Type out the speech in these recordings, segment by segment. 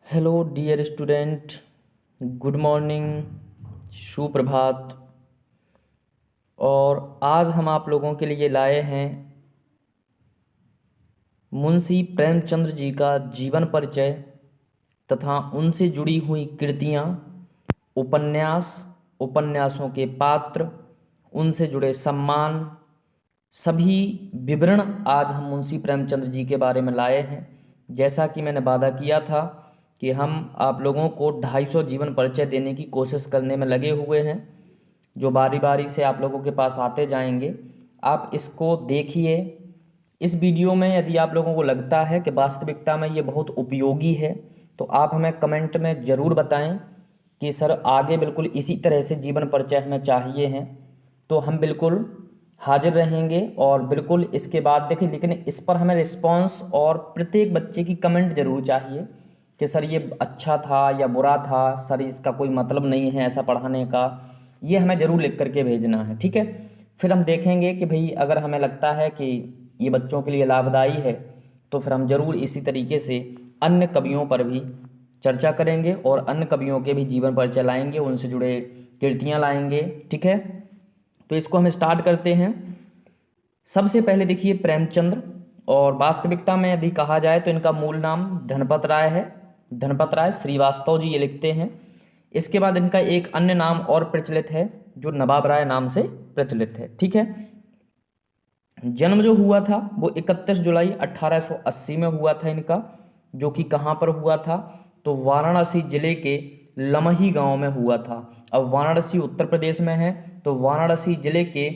Hello dear student, good morning, सुप्रभात। और आज हम आप लोगों के लिए लाए हैं मुंशी प्रेमचंद्र जी का जीवन परिचय तथा उनसे जुड़ी हुई कृतियाँ, उपन्यास, उपन्यासों के पात्र, उनसे जुड़े सम्मान, सभी विवरण आज हम मुंशी प्रेमचंद्र जी के बारे में लाए हैं। जैसा कि मैंने वादा किया था कि हम आप लोगों को 250 जीवन परिचय देने की कोशिश करने में लगे हुए हैं, जो बारी बारी से आप लोगों के पास आते जाएंगे। आप इसको देखिए। इस वीडियो में यदि आप लोगों को लगता है कि वास्तविकता में ये बहुत उपयोगी है तो आप हमें कमेंट में ज़रूर बताएं कि सर आगे बिल्कुल इसी तरह से जीवन परिचय हमें चाहिए हैं, तो हम बिल्कुल हाजिर रहेंगे। और बिल्कुल इसके बाद देखिए, लेकिन इस पर हमें रिस्पांस और प्रत्येक बच्चे की कमेंट जरूर चाहिए कि सर ये अच्छा था या बुरा था, सर इसका कोई मतलब नहीं है ऐसा पढ़ाने का, ये हमें ज़रूर लिख करके भेजना है, ठीक है। फिर हम देखेंगे कि भाई अगर हमें लगता है कि ये बच्चों के लिए लाभदायी है तो फिर हम ज़रूर इसी तरीके से अन्य कवियों पर भी चर्चा करेंगे और अन्य कवियों के भी जीवन परिचय लाएंगे, उनसे जुड़े कृतियाँ लाएंगे, ठीक है। तो इसको हम स्टार्ट करते हैं। सबसे पहले देखिए प्रेमचंद्र, और वास्तविकता में यदि कहा जाए तो इनका मूल नाम धनपत राय है। धनपत राय श्रीवास्तव जी ये लिखते हैं। इसके बाद इनका एक अन्य नाम और प्रचलित है जो नवाब राय नाम से प्रचलित है, ठीक है। जन्म जो हुआ था वो 31 जुलाई 1880 में हुआ था इनका, जो कि कहाँ पर हुआ था तो वाराणसी जिले के लमही गांव में हुआ था। अब वाराणसी उत्तर प्रदेश में है, तो वाराणसी जिले के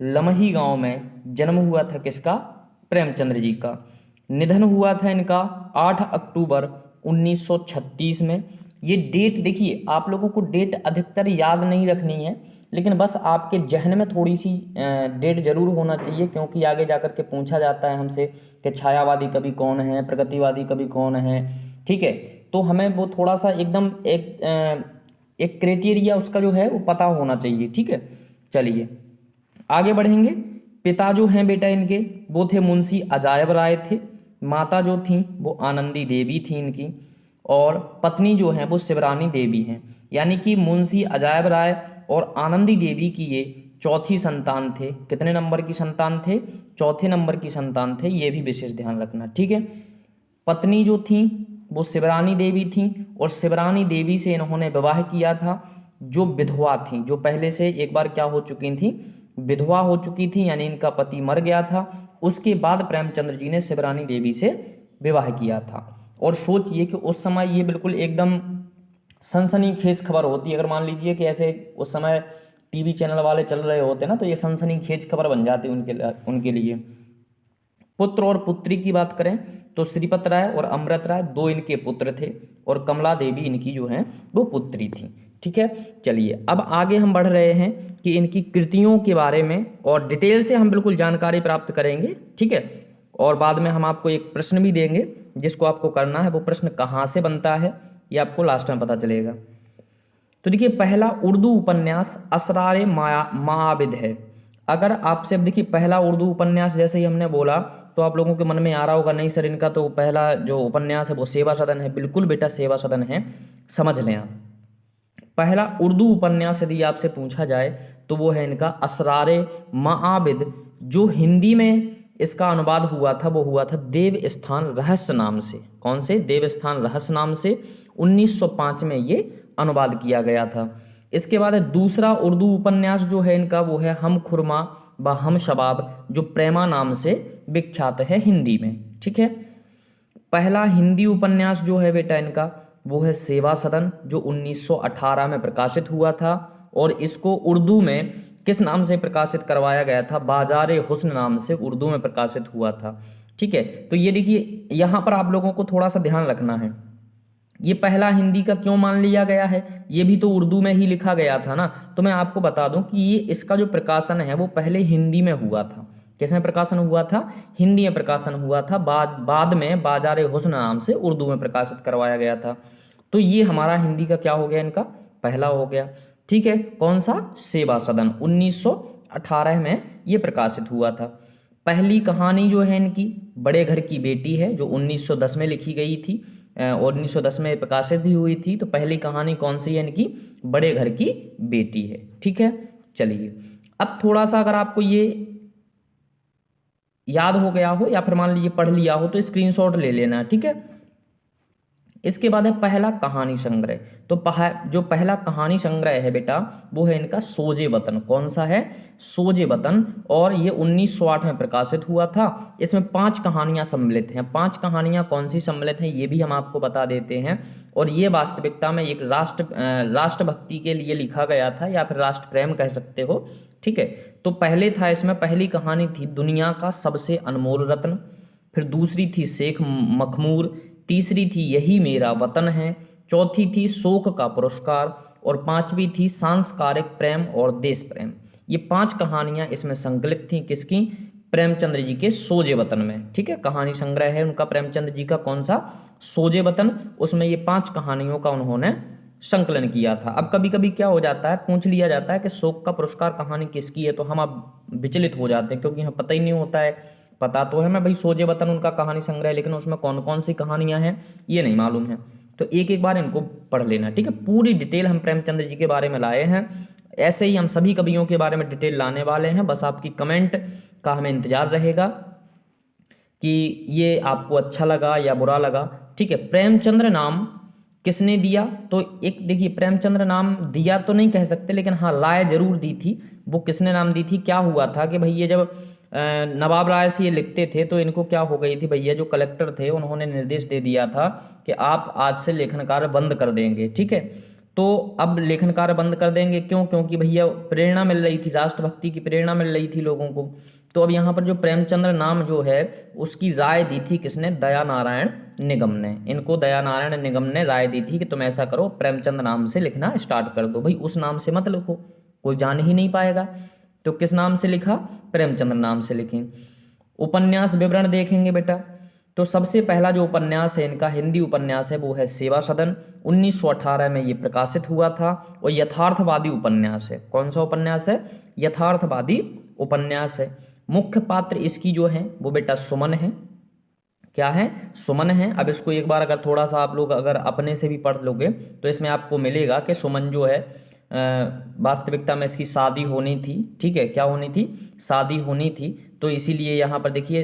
लमही गांव में जन्म हुआ था किसका? प्रेमचंद्र जी का। निधन हुआ था इनका 8 अक्टूबर 1936 में। ये डेट देखिए, आप लोगों को डेट अधिकतर याद नहीं रखनी है, लेकिन बस आपके जहन में थोड़ी सी डेट जरूर होना चाहिए, क्योंकि आगे जाकर के पूछा जाता है हमसे कि छायावादी कवि कौन है, प्रगतिवादी कवि कौन है, ठीक है। तो हमें वो थोड़ा सा एकदम एक क्राइटेरिया उसका जो है वो पता होना चाहिए, ठीक है। चलिए आगे बढ़ेंगे। पिता जो हैं बेटा इनके वो थे मुंशी अजायब राय थे। माता जो थी वो आनंदी देवी थी इनकी, और पत्नी जो है वो शिवरानी देवी हैं। यानी कि मुंशी अजायब राय और आनंदी देवी की ये चौथी संतान थे। कितने नंबर की संतान थे? चौथे नंबर की संतान थे, ये भी विशेष ध्यान रखना, ठीक है। पत्नी जो थी वो शिवरानी देवी थी, और शिवरानी देवी से इन्होंने विवाह किया था, जो विधवा थी, जो पहले से एक बार क्या हो चुकी थी, विधवा हो चुकी थी, यानी इनका पति मर गया था। उसके बाद प्रेमचंद्र जी ने शिवरानी देवी से विवाह किया था। और सोचिए कि उस समय ये बिल्कुल एकदम सनसनीखेज खबर होती है। अगर मान लीजिए कि ऐसे उस समय टीवी चैनल वाले चल रहे होते ना, तो ये सनसनीखेज खबर बन जाती उनके लिए। पुत्र और पुत्री की बात करें तो श्रीपत राय और अमृत राय दो इनके पुत्र थे, और कमला देवी इनकी जो है वो पुत्री थी, ठीक है। चलिए अब आगे हम बढ़ रहे हैं कि इनकी कृतियों के बारे में और डिटेल से हम बिल्कुल जानकारी प्राप्त करेंगे, ठीक है। और बाद में हम आपको एक प्रश्न भी देंगे जिसको आपको करना है, वो प्रश्न कहाँ से बनता है ये आपको लास्ट में पता चलेगा। तो देखिए पहला उर्दू उपन्यास असरारे माआबिद है। अगर आपसे अब देखिए पहला उर्दू उपन्यास जैसे ही हमने बोला तो आप लोगों के मन में आ रहा होगा नहीं सर इनका तो पहला जो उपन्यास है वो सेवा सदन है। बिल्कुल बेटा सेवा सदन है, समझ लें आप। पहला उर्दू उपन्यास यदि आपसे पूछा जाए तो वो है इनका असरारे माआबिद। जो हिंदी में इसका अनुवाद हुआ था वो हुआ था देव स्थान रहस्य नाम से। कौन से? देव स्थान रहस्य नाम से 1905 में ये अनुवाद किया गया था। इसके बाद दूसरा उर्दू उपन्यास जो है इनका वो है हम खुरमा व हम शबाब, जो प्रेमा नाम से विख्यात है हिंदी में, ठीक है। पहला हिंदी उपन्यास जो है बेटा इनका वो है सेवा सदन, जो 1918 में प्रकाशित हुआ था, और इसको उर्दू में किस नाम से प्रकाशित करवाया गया था? बाजारे हुस्न नाम से उर्दू में प्रकाशित हुआ था, ठीक है। तो ये देखिए यहाँ पर आप लोगों को थोड़ा सा ध्यान रखना है, ये पहला हिंदी का क्यों मान लिया गया है? ये भी तो उर्दू में ही लिखा गया था ना। तो मैं आपको बता दूं कि ये इसका जो प्रकाशन है वो पहले हिंदी में हुआ था। किस में प्रकाशन हुआ था? हिंदी में प्रकाशन हुआ था। बाद में बाजारे हुस्न नाम से उर्दू में प्रकाशित करवाया गया था। तो ये हमारा हिंदी का क्या हो गया? इनका पहला हो गया, ठीक है। कौन सा? सेवा सदन 1918 में ये प्रकाशित हुआ था। पहली कहानी जो है इनकी बड़े घर की बेटी है, जो 1910 में लिखी गई थी। और 1910 में प्रकाशित भी हुई थी। तो पहली कहानी कौन सी है इनकी? बड़े घर की बेटी है। ठीक है, चलिए अब थोड़ा सा अगर आपको ये याद हो गया हो या फिर मान लीजिए पढ़ लिया हो तो स्क्रीनशॉट ले लेना। ठीक है, इसके बाद है पहला कहानी संग्रह। तो जो पहला कहानी संग्रह है बेटा वो है इनका सोजे वतन। कौन सा है? सोजे वतन। और ये 1908 में प्रकाशित हुआ था। इसमें 5 कहानियां सम्मिलित हैं। 5 कहानियां कौन सी सम्मिलित हैं ये भी हम आपको बता देते हैं। और ये वास्तविकता में एक राष्ट्रभक्ति के लिए लिखा गया था या फिर राष्ट्र प्रेम कह सकते हो। ठीक है, तो पहले था इसमें पहली कहानी थी दुनिया का सबसे अनमोल रत्न, फिर दूसरी थी शेख मखमूर, तीसरी थी यही मेरा वतन है, चौथी थी शोक का पुरस्कार और पांचवी थी सांस्कारिक प्रेम और देश प्रेम। ये 5 कहानियां इसमें संकलित थी किसकी? प्रेमचंद्र जी के सोजे वतन में। ठीक है, कहानी संग्रह है उनका प्रेमचंद्र जी का कौन सा? सोजे वतन। उसमें ये 5 कहानियों का उन्होंने संकलन किया था। अब कभी कभी क्या हो जाता है, पूछ लिया जाता है कि शोक का पुरस्कार कहानी किसकी है, तो हम अब विचलित हो जाते हैं क्योंकि हमें पता ही नहीं होता है। पता तो है मैं भाई सोजे वतन उनका कहानी संग्रह, लेकिन उसमें कौन कौन सी कहानियां हैं ये नहीं मालूम है। तो एक एक बार इनको पढ़ लेना। ठीक है, पूरी डिटेल हम प्रेमचंद्र जी के बारे में लाए हैं। ऐसे ही हम सभी कवियों के बारे में डिटेल लाने वाले हैं। बस आपकी कमेंट का हमें इंतजार रहेगा कि ये आपको अच्छा लगा या बुरा लगा। ठीक है, प्रेमचंद्र नाम किसने दिया? तो एक देखिए, प्रेमचंद्र नाम दिया तो नहीं कह सकते, लेकिन हाँ राय जरूर दी थी। वो किसने नाम दी थी? क्या हुआ था कि भाई ये जब नवाब राय से ये लिखते थे तो इनको क्या हो गई थी भैया, जो कलेक्टर थे उन्होंने निर्देश दे दिया था कि आप आज से लेखन कार्य बंद कर देंगे। ठीक है, तो अब लेखन कार्य बंद कर देंगे क्यों? क्योंकि भैया प्रेरणा मिल रही थी, राष्ट्रभक्ति की प्रेरणा मिल रही थी लोगों को। तो अब यहाँ पर जो प्रेमचंद्र नाम जो है उसकी राय दी थी किसने? दया नारायण निगम ने। इनको दया नारायण निगम ने राय दी थी कि तुम ऐसा करो, प्रेमचंद नाम से लिखना स्टार्ट कर दो। भाई उस नाम से मत लिखो, कोई जान ही नहीं पाएगा। तो किस नाम से लिखा? प्रेमचंद्र नाम से लिखें। उपन्यास विवरण देखेंगे बेटा, तो सबसे पहला जो उपन्यास है इनका हिंदी उपन्यास है वो है सेवा सदन। 1918 में ये प्रकाशित हुआ था और यथार्थवादी उपन्यास है। कौन सा उपन्यास है? यथार्थवादी उपन्यास है। मुख्य पात्र इसकी जो है वो बेटा सुमन है। क्या है? सुमन है। अब इसको एक बार अगर थोड़ा सा आप लोग अगर अपने से भी पढ़ लोगे तो इसमें आपको मिलेगा कि सुमन जो है वास्तविकता में इसकी शादी होनी थी। ठीक है, क्या होनी थी? शादी होनी थी। तो इसीलिए यहाँ पर देखिए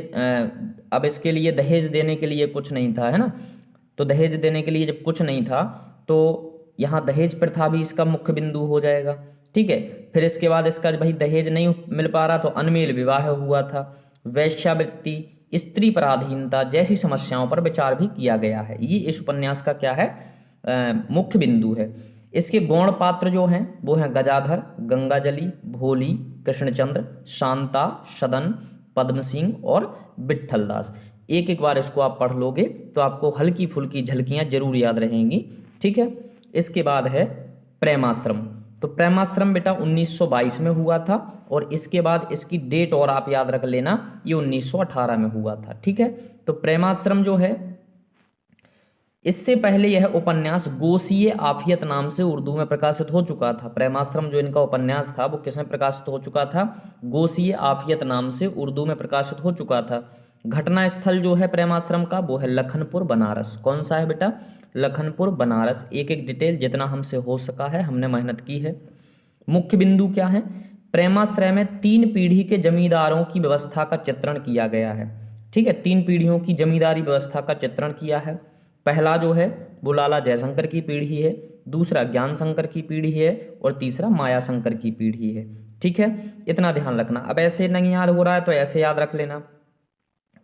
अब इसके लिए दहेज देने के लिए कुछ नहीं था, है ना। तो दहेज देने के लिए जब कुछ नहीं था तो यहाँ दहेज प्रथा भी इसका मुख्य बिंदु हो जाएगा। ठीक है, फिर इसके बाद इसका भाई दहेज नहीं मिल पा रहा तो अनमेल विवाह हुआ था, वेश्यावृत्ति, स्त्री पराधीनता जैसी समस्याओं पर विचार भी किया गया है। ये इस उपन्यास का क्या है? मुख्य बिंदु है। इसके गौण पात्र जो हैं वो हैं गजाधर, गंगाजली, भोली, कृष्णचंद्र, शांता, सदन, पद्म सिंह और विट्ठल दास। एक एक बार इसको आप पढ़ लोगे तो आपको हल्की फुल्की झलकियां जरूर याद रहेंगी। ठीक है, इसके बाद है प्रेमाश्रम। तो प्रेमाश्रम बेटा 1922 में हुआ था और इसके बाद इसकी डेट और आप याद रख लेना, ये 1918 में हुआ था। ठीक है, तो प्रेमाश्रम जो है, इससे पहले यह उपन्यास गोसीय आफियत नाम से उर्दू में प्रकाशित हो चुका था। प्रेमाश्रम जो इनका उपन्यास था वो किसमें प्रकाशित हो चुका था? गोसीय आफियत नाम से उर्दू में प्रकाशित हो चुका था। घटना स्थल जो है प्रेमाश्रम का वो है लखनपुर बनारस। कौन सा है बेटा? लखनपुर बनारस। एक एक डिटेल जितना हमसे हो सका है हमने मेहनत की है। मुख्य बिंदु क्या है? प्रेमाश्रय में 3 पीढ़ी के जमींदारों की व्यवस्था का चित्रण किया गया है। ठीक है, 3 पीढ़ियों की जमींदारी व्यवस्था का चित्रण किया है। पहला जो है वो लाला जयशंकर की पीढ़ी है, दूसरा ज्ञान शंकर की पीढ़ी है और तीसरा माया शंकर की पीढ़ी है। ठीक है, इतना ध्यान रखना। अब ऐसे नहीं याद हो रहा है तो ऐसे याद रख लेना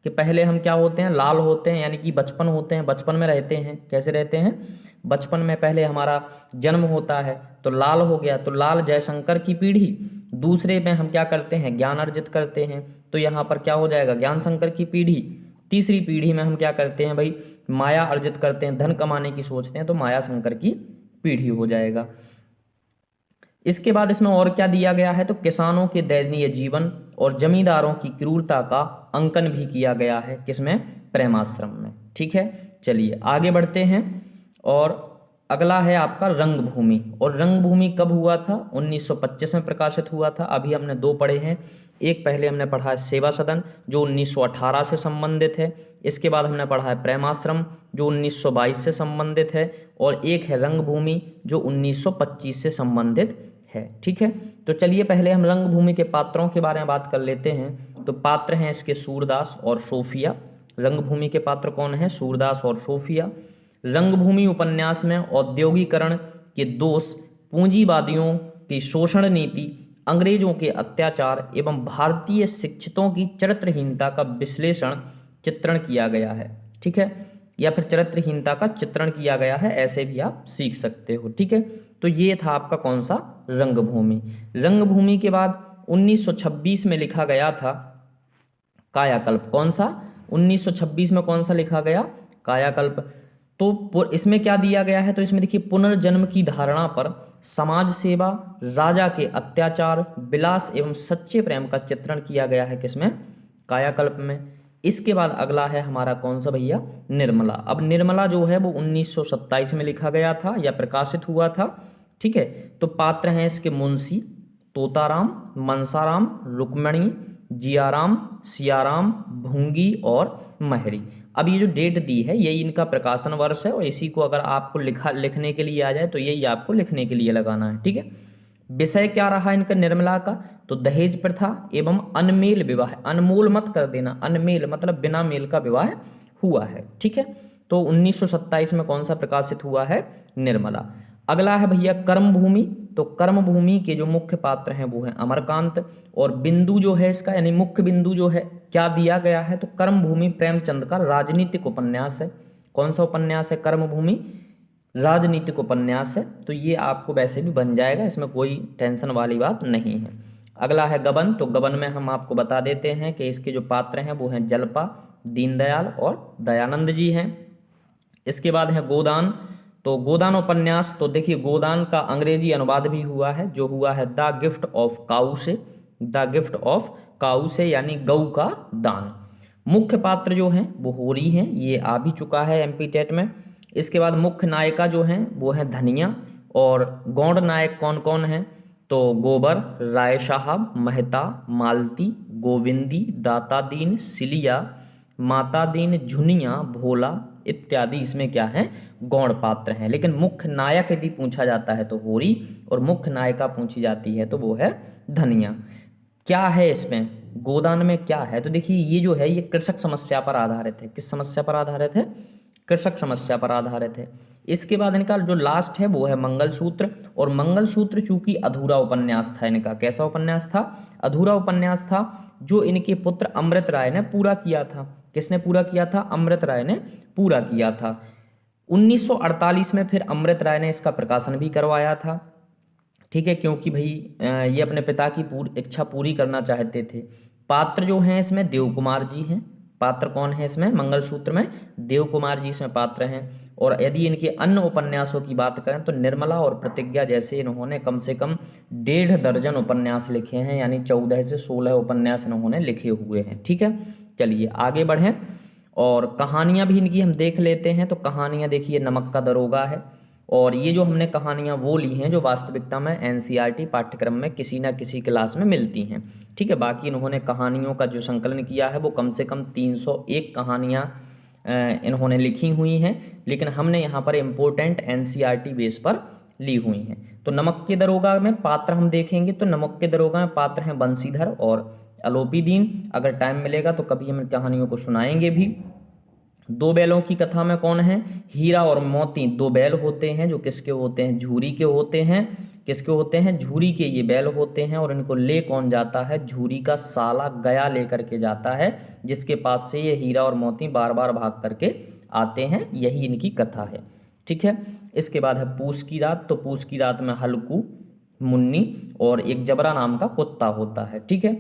कि पहले हम क्या होते हैं? लाल होते हैं, यानी कि बचपन होते हैं, बचपन में रहते हैं। कैसे रहते हैं? बचपन में पहले हमारा जन्म होता है तो लाल हो गया, तो लाल जयशंकर की पीढ़ी। दूसरे में हम क्या करते हैं? ज्ञान अर्जित करते हैं, तो यहाँ पर क्या हो जाएगा? ज्ञान शंकर की पीढ़ी। तीसरी पीढ़ी में हम क्या करते हैं भाई? माया अर्जित करते हैं, धन कमाने की सोचते हैं, तो माया शंकर की पीढ़ी हो जाएगा। इसके बाद इसमें और क्या दिया गया है? तो किसानों के दयनीय जीवन और जमींदारों की क्रूरता का अंकन भी किया गया है। किसमें? प्रेमाश्रम में। ठीक है, चलिए आगे बढ़ते हैं और अगला है आपका रंगभूमि। और रंगभूमि कब हुआ था? 1925 में प्रकाशित हुआ था। अभी हमने दो पढ़े हैं। एक पहले हमने पढ़ा है सेवा सदन जो 1918 से संबंधित है। इसके बाद हमने पढ़ा है प्रेमाश्रम जो 1922 से संबंधित है। और एक है रंगभूमि जो 1925 से संबंधित है। ठीक है, तो चलिए पहले हम रंगभूमि के पात्रों के बारे में बात कर लेते हैं। तो पात्र हैं इसके सूरदास और सोफिया। रंगभूमि के पात्र कौन है? सूरदास और सोफिया। रंगभूमि उपन्यास में औद्योगिकरण के दोष, पूंजीवादियों की शोषण नीति, अंग्रेजों के अत्याचार एवं भारतीय शिक्षितों की चरित्रहीनता का विश्लेषण चित्रण किया गया है। ठीक है, या फिर चरित्रहीनता का चित्रण किया गया है, ऐसे भी आप सीख सकते हो। ठीक है, तो ये था आपका कौन सा? रंगभूमि। रंगभूमि के बाद 1926 में लिखा गया था कायाकल्प। कौन सा? 1926 में कौन सा लिखा गया? कायाकल्प। तो इसमें क्या दिया गया है? तो इसमें देखिए पुनर्जन्म की धारणा पर समाज सेवा, राजा के अत्याचार, विलास एवं सच्चे प्रेम का चित्रण किया गया है। किसमें? कायाकल्प में। इसके बाद अगला है हमारा कौन सा भैया? निर्मला। अब निर्मला जो है वो 1927 में लिखा गया था या प्रकाशित हुआ था। ठीक है, तो पात्र हैं इसके मुंशी, तोताराम, मनसाराम, रुक्मणी, जियाराम, सियाराम, भूंगी और महरी। अब ये जो डेट दी है यही इनका प्रकाशन वर्ष है और इसी को अगर आपको लिखने के लिए आ जाए तो यही आपको लिखने के लिए लगाना है। ठीक है, विषय क्या रहा इनका निर्मला का? तो दहेज प्रथा एवं अनमेल विवाह। अनमोल मत कर देना, अनमेल मतलब बिना मेल का विवाह हुआ है। ठीक है, तो 1927 में कौन सा प्रकाशित हुआ है? निर्मला। अगला है भैया कर्मभूमि। तो कर्मभूमि के जो मुख्य पात्र हैं वो हैं अमरकांत। और बिंदु जो है इसका यानी मुख्य बिंदु जो है क्या दिया गया है? तो कर्मभूमि प्रेमचंद का राजनीतिक उपन्यास है। कौन सा उपन्यास है? कर्मभूमि राजनीतिक उपन्यास है। तो ये आपको वैसे भी बन जाएगा, इसमें कोई टेंशन वाली बात नहीं है। अगला है गबन। तो गबन में हम आपको बता देते हैं कि इसके जो पात्र हैं वो हैं जलपा, दीनदयाल और दयानंद जी हैं। इसके बाद है गोदान। तो गोदान उपन्यास, तो देखिए गोदान का अंग्रेजी अनुवाद भी हुआ है जो हुआ है द गिफ्ट ऑफ काऊ से। द गिफ्ट ऑफ काऊ से यानी गऊ का दान। मुख्य पात्र जो हैं वो होरी हैं, ये आ भी चुका है एमपी टेट में। इसके बाद मुख्य नायिका जो हैं वो हैं धनिया। और गौड़ नायक कौन कौन हैं? तो गोबर, राय साहब, मेहता, मालती, गोविंदी, दाता दीन, सिलिया, माता दीन, झुनिया, भोला इत्यादि इसमें क्या है? गौड़ पात्र हैं। लेकिन मुख्य नायक यदि पूछा जाता है तो होरी और मुख्य नायिका पूछी जाती है तो वो है धनिया। क्या है इसमें? गोदान में क्या है? तो देखिए ये जो है ये कृषक समस्या पर आधारित है। किस समस्या पर आधारित है? कृषक समस्या पर आधारित है। इसके बाद इनका जो लास्ट है वो है मंगलसूत्र। और मंगलसूत्र चूंकि अधूरा उपन्यास था इनका। कैसा उपन्यास था? अधूरा उपन्यास था जो इनके पुत्र अमृत राय ने पूरा किया था। किसने पूरा किया था? अमृत राय ने पूरा किया था। 1948 में फिर अमृत राय ने इसका प्रकाशन भी करवाया था। ठीक है, क्योंकि भाई ये अपने पिता की इच्छा पूरी करना चाहते थे। पात्र जो हैं इसमें देव कुमार जी हैं। पात्र कौन है इसमें? मंगलसूत्र में देव कुमार जी इसमें पात्र हैं। और यदि इनके अन्य उपन्यासों की बात करें तो निर्मला और प्रतिज्ञा जैसे इन्होंने कम से कम 1.5 दर्जन उपन्यास लिखे हैं, यानी 14 से 16 उपन्यास इन्होंने लिखे हुए हैं। ठीक है, चलिए आगे बढ़ें और कहानियां भी इनकी हम देख लेते हैं। तो कहानियां देखिए नमक का दरोगा है। और ये जो हमने कहानियां वो ली हैं जो वास्तविकता में एनसीईआरटी पाठ्यक्रम में किसी ना किसी क्लास में मिलती हैं। ठीक है, बाकी इन्होंने कहानियों का जो संकलन किया है वो कम से कम 301 कहानियां इन्होंने लिखी हुई हैं। लेकिन हमने यहाँ पर इम्पोर्टेंट एनसीईआरटी बेस पर ली हुई हैं। तो नमक के दरोगा में पात्र हम देखेंगे तो नमक के दरोगा में पात्र हैं बंसीधर और अलोपी दीन। अगर टाइम मिलेगा तो कभी हम कहानियों को सुनाएंगे भी। दो बैलों की कथा में कौन है? हीरा और मोती दो बैल होते हैं जो किसके होते हैं? झूरी के होते हैं। किसके होते हैं? झूरी के ये बैल होते हैं। और इनको ले कौन जाता है? झूरी का साला गया लेकर के जाता है, जिसके पास से ये हीरा और मोती बार बार भाग करके आते हैं। यही इनकी कथा है। ठीक है, इसके बाद है पूस की रात। तो पूस की रात में हल्कू, मुन्नी और एक जबरा नाम का कुत्ता होता है। ठीक है,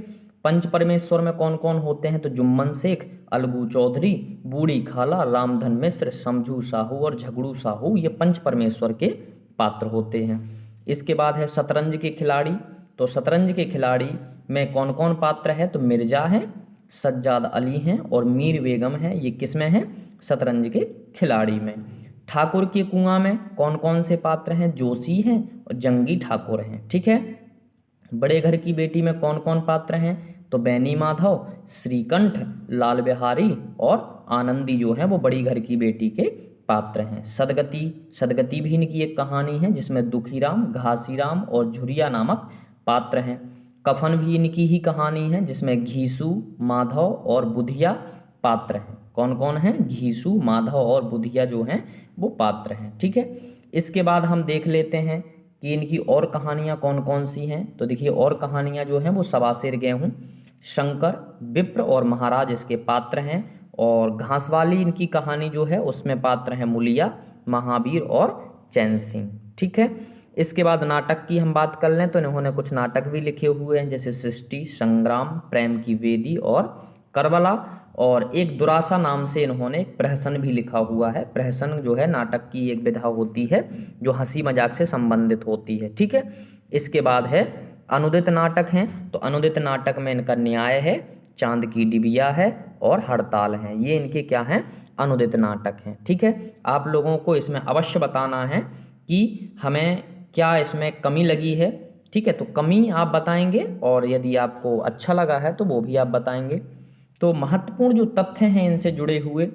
पंच परमेश्वर में कौन कौन होते हैं? तो जुम्मन शेख, अलगू चौधरी, बूढ़ी खाला, रामधन मिश्र, समझू साहू और झगड़ू साहू, ये पंच परमेश्वर के पात्र होते हैं। इसके बाद है शतरंज के खिलाड़ी। तो शतरंज के खिलाड़ी में कौन कौन पात्र है? तो मिर्जा हैं, सज्जाद अली हैं और मीर बेगम हैं। ये किस में है? शतरंज के खिलाड़ी में। ठाकुर के कुआं में कौन कौन से पात्र हैं? जोशी हैं और जंगी ठाकुर हैं। ठीक है। बड़े घर की बेटी में कौन कौन पात्र हैं? तो बैनी माधव, श्रीकंठ, लाल बिहारी और आनंदी जो है वो बड़ी घर की बेटी के पात्र हैं। सदगति, सदगति भी इनकी एक कहानी है जिसमें दुखीराम, घासीराम और झुरिया नामक पात्र हैं। कफन भी इनकी ही कहानी है जिसमें घीसू, माधव और बुधिया पात्र हैं। कौन कौन हैं? घीसू, माधव और बुधिया जो हैं वो पात्र हैं। ठीक है। इसके बाद हम देख लेते हैं कि इनकी और कहानियाँ कौन कौन सी हैं। तो देखिए और कहानियाँ जो हैं वो सवासिर गेहूँ, शंकर, विप्र और महाराज इसके पात्र हैं। और घासवाली इनकी कहानी जो है उसमें पात्र हैं मुलिया, महावीर और चैन सिंह। ठीक है। इसके बाद नाटक की हम बात कर लें तो इन्होंने कुछ नाटक भी लिखे हुए हैं जैसे सृष्टि, संग्राम, प्रेम की वेदी और करबला। और एक दुरासा नाम से इन्होंने एक प्रहसन भी लिखा हुआ है। प्रहसन जो है नाटक की एक विधा होती है जो हंसी मजाक से संबंधित होती है। ठीक है। इसके बाद है अनुदित नाटक हैं। तो अनुदित नाटक में इनका न्याय है, चांद की डिबिया है और हड़ताल है। ये इनके क्या हैं? अनुदित नाटक हैं। ठीक है। आप लोगों को इसमें अवश्य बताना है कि हमें क्या इसमें कमी लगी है। ठीक है। तो कमी आप बताएंगे और यदि आपको अच्छा लगा है तो वो भी आप बताएंगे। तो महत्वपूर्ण जो तथ्य हैं इनसे जुड़े हुए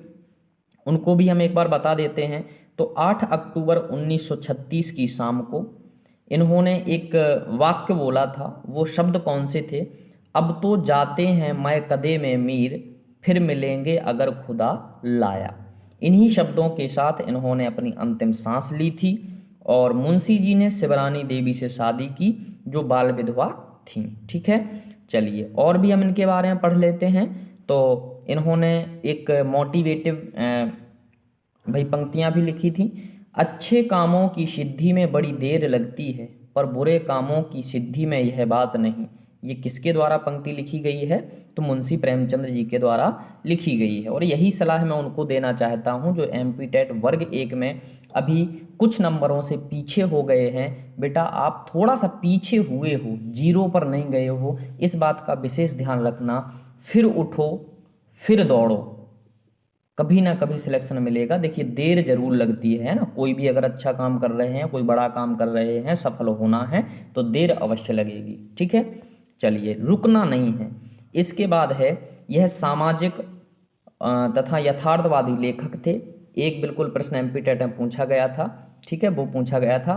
उनको भी हम एक बार बता देते हैं। तो 8 अक्टूबर 1936 की शाम को इन्होंने एक वाक्य बोला था। वो शब्द कौन से थे? अब तो जाते हैं मैं कदे में मीर, फिर मिलेंगे अगर खुदा लाया। इन्हीं शब्दों के साथ इन्होंने अपनी अंतिम सांस ली थी। और मुंशी जी ने शिवरानी देवी से शादी की जो बाल विधवा थी। ठीक है। चलिए और भी हम इनके बारे में पढ़ लेते हैं। तो इन्होंने एक मोटिवेटिव भाई पंक्तियां भी लिखी थी। अच्छे कामों की सिद्धि में बड़ी देर लगती है पर बुरे कामों की सिद्धि में यह बात नहीं। ये किसके द्वारा पंक्ति लिखी गई है? तो मुंशी प्रेमचंद जी के द्वारा लिखी गई है। और यही सलाह मैं उनको देना चाहता हूं जो एमपी टेट वर्ग 1 में अभी कुछ नंबरों से पीछे हो गए हैं। बेटा आप थोड़ा सा पीछे हुए हो, जीरो पर नहीं गए हो, इस बात का विशेष ध्यान रखना। फिर उठो, फिर दौड़ो, कभी ना कभी सिलेक्शन मिलेगा। देखिए देर जरूर लगती है ना, कोई भी अगर अच्छा काम कर रहे हैं, कोई बड़ा काम कर रहे हैं, सफल होना है तो देर अवश्य लगेगी। ठीक है। चलिए रुकना नहीं है। इसके बाद है यह सामाजिक तथा यथार्थवादी लेखक थे। एक बिल्कुल प्रश्न एमपी टेट में पूछा गया था। ठीक है। वो पूछा गया था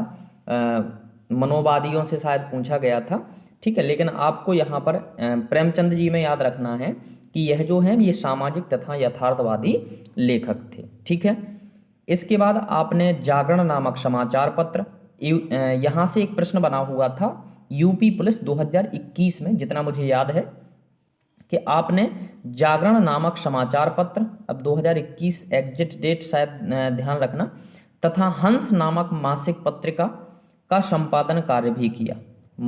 मनोवादियों से शायद पूछा गया था। ठीक है। लेकिन आपको यहाँ पर प्रेमचंद जी में याद रखना है कि यह जो है ये सामाजिक तथा यथार्थवादी लेखक थे। ठीक है। इसके बाद आपने जागरण नामक समाचार पत्र, यहाँ से एक प्रश्न बना हुआ था यूपी पुलिस 2021 में, जितना मुझे याद है कि आपने जागरण नामक समाचार पत्र, अब 2021 एग्जिट डेट शायद ध्यान रखना, तथा हंस नामक मासिक पत्रिका का संपादन कार्य भी किया।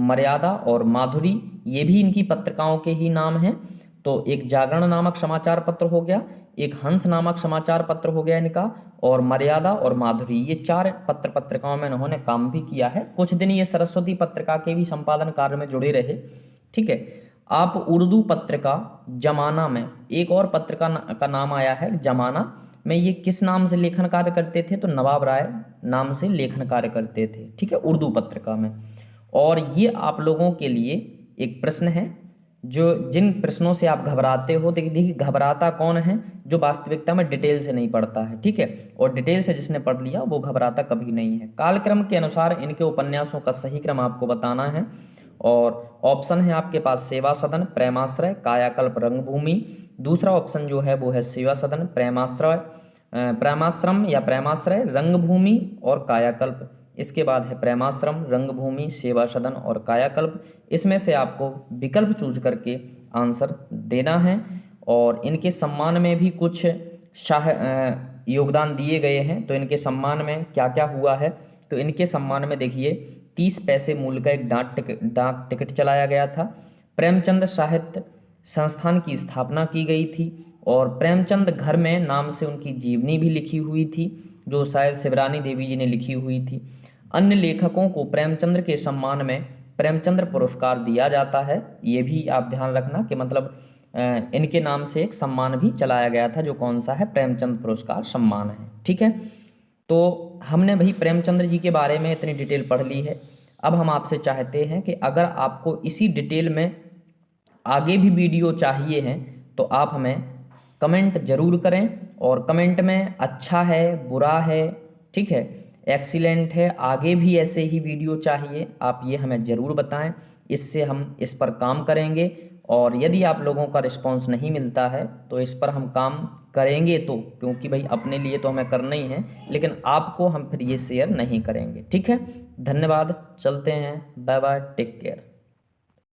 मर्यादा और माधुरी ये भी इनकी पत्रिकाओं के ही नाम हैं। तो एक जागरण नामक समाचार पत्र हो गया, एक हंस नामक समाचार पत्र हो गया इनका, और मर्यादा और माधुरी, ये 4 पत्रिकाओं में इन्होंने काम भी किया है। कुछ दिन ये सरस्वती पत्रिका के भी संपादन कार्य में जुड़े रहे। ठीक है। आप उर्दू पत्रिका जमाना में, एक और पत्रिका का नाम आया है जमाना में, ये किस नाम से लेखन कार्य करते थे? तो नवाब राय नाम से लेखन कार्य करते थे। ठीक है। उर्दू पत्रिका में। और ये आप लोगों के लिए एक प्रश्न है जो जिन प्रश्नों से आप घबराते हो, देखिए घबराता कौन है? जो वास्तविकता में डिटेल से नहीं पढ़ता है। ठीक है। और डिटेल से जिसने पढ़ लिया वो घबराता कभी नहीं है। कालक्रम के अनुसार इनके उपन्यासों का सही क्रम आपको बताना है। और ऑप्शन है आपके पास सेवा सदन, प्रेमाश्रय, कायाकल्प, रंगभूमि। दूसरा ऑप्शन जो है वो है सेवा सदन, प्रेमाश्रम या प्रेमाश्रय, रंगभूमि और कायाकल्प। इसके बाद है प्रेमाश्रम, रंगभूमि, सेवा सदन और कायाकल्प। इसमें से आपको विकल्प चूज करके आंसर देना है। और इनके सम्मान में भी कुछ योगदान दिए गए हैं। तो इनके सम्मान में क्या क्या हुआ है? तो इनके सम्मान में देखिए 30 पैसे मूल्य का एक डाक टिकट चलाया गया था। प्रेमचंद साहित्य संस्थान की स्थापना की गई थी। और प्रेमचंद घर में नाम से उनकी जीवनी भी लिखी हुई थी जो शायद शिवरानी देवी जी ने लिखी हुई थी। अन्य लेखकों को प्रेमचंद्र के सम्मान में प्रेमचंद्र पुरस्कार दिया जाता है। ये भी आप ध्यान रखना कि मतलब इनके नाम से एक सम्मान भी चलाया गया था जो कौन सा है? प्रेमचंद पुरस्कार सम्मान है। ठीक है। तो हमने भाई प्रेमचंद्र जी के बारे में इतनी डिटेल पढ़ ली है। अब हम आपसे चाहते हैं कि अगर आपको इसी डिटेल में आगे भी वीडियो चाहिए हैं तो आप हमें कमेंट ज़रूर करें, और कमेंट में अच्छा है, बुरा है, ठीक है, एक्सीलेंट है, आगे भी ऐसे ही वीडियो चाहिए, आप ये हमें ज़रूर बताएं। इससे हम इस पर काम करेंगे, और यदि आप लोगों का रिस्पांस नहीं मिलता है तो इस पर हम काम करेंगे, तो क्योंकि भाई अपने लिए तो हमें करना ही है, लेकिन आपको हम फिर ये शेयर नहीं करेंगे। ठीक है, धन्यवाद, चलते हैं, बाय बाय, टेक केयर।